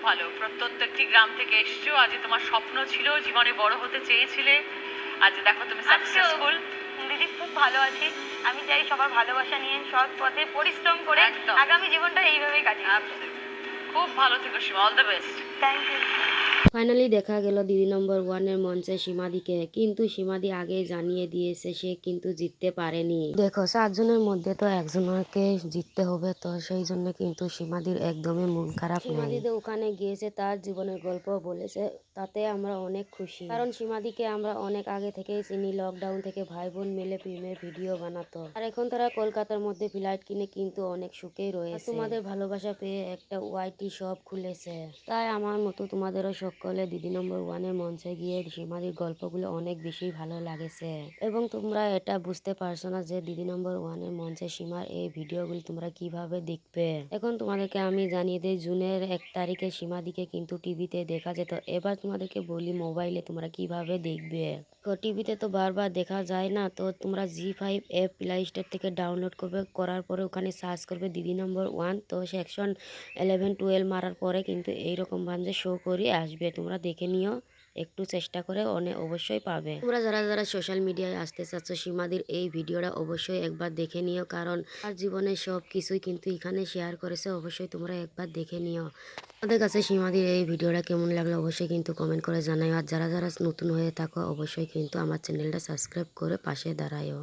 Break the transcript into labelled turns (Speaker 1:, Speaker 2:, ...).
Speaker 1: ভালো। প্রত্যন্ত একটি গ্রাম থেকে এসছো। আজ তোমার স্বপ্ন ছিল, জীবনে বড় হতে চেয়েছিলে। আজ দেখো তুমি সাকসেসফুল।
Speaker 2: দিদি খুব ভালো আছি। আমি চাই সবার ভালোবাসা নিয়ে সৎ পথে পরিশ্রম করে
Speaker 1: একদম।
Speaker 2: আগামী জীবনটা এইভাবেই কাটিয়ে দেব।
Speaker 1: খুব ভালো থেকো Seema, all the best.
Speaker 2: Thank you.
Speaker 3: Finally দেখা গেল দিদি নম্বর ওয়ানের মঞ্চে সীমাদিকে, কিন্তু সীমাদি আগে জানিয়ে দিয়েছে সে কিন্তু জিততে পারেনি। দেখো 7 জনের মধ্যে তো একজনকে জিততে হবে, তো সেই জন্য কিন্তু সীমাদির একদমই মন খারাপ নেই। সীমাদিতে ওখানে গিয়েছে, তার জীবনের গল্প বলেছে, তাতে আমরা অনেক খুশি, কারণ সীমাদিকে আমরা অনেক আগে থেকেই চিনি। লকডাউন থেকে ভাই বোন মিলে প্রেমের ভিডিও বানাতো, আর এখন তারা কলকাতার মধ্যে ফ্লাইট কিনে কিন্তু অনেক সুখেই রয়েছে। তোমাদের ভালোবাসা পেয়ে একটা ওয়াইটি শপ খুলেছে, তাই আমার মতো তোমাদেরও সকলে দিদি নম্বর ওয়ানের মঞ্চে গিয়ে সীমাদির গল্পগুলো অনেক বেশি ভালো লাগেছে। এবং তোমরা এটা বুঝতে পারছো না যে দিদি নম্বর ওয়ানের মঞ্চে সীমার এই ভিডিওগুলো তোমরা কিভাবে দেখবে। এখন তোমাদেরকে আমি জানিয়ে দিই, জুনের 1 তারিখে সীমাদিকে কিন্তু টিভিতে দেখা যেত। এবার তোমাদেরকে বলি মোবাইলে তোমরা কিভাবে দেখবে। টিভিতে তো বারবার দেখা যায় না, তো তোমরা জি5 অ্যাপ প্লে স্টোর থেকে ডাউনলোড করবে, করার পরে ওখানে সার্চ করবে দিদি নম্বর ওয়ান, তো সেকশন 11-12 মারার পরে কিন্তু এইরকম ভাবে শো করে আসবে। তোমরা দেখে নিও, একটু চেষ্টা করে অবশ্যই পাবে। তোমরা যারা যারা সোশ্যাল মিডিয়ায় আসতে চাচ্ছ, সীমাদির এই ভিডিওটা অবশ্যই একবার দেখে নিও, কারণ তার জীবনে সব কিছুই কিন্তু এখানে শেয়ার করেছে। অবশ্যই তোমরা একবার দেখে নিও। আমাদের কাছে সীমাদির এই ভিডিওটা কেমন লাগলো অবশ্যই কিন্তু কমেন্ট করে জানাই। আর যারা যারা নতুন হয়ে থাকো অবশ্যই কিন্তু আমার চ্যানেলটা সাবস্ক্রাইব করে পাশে দাঁড়ায়ও।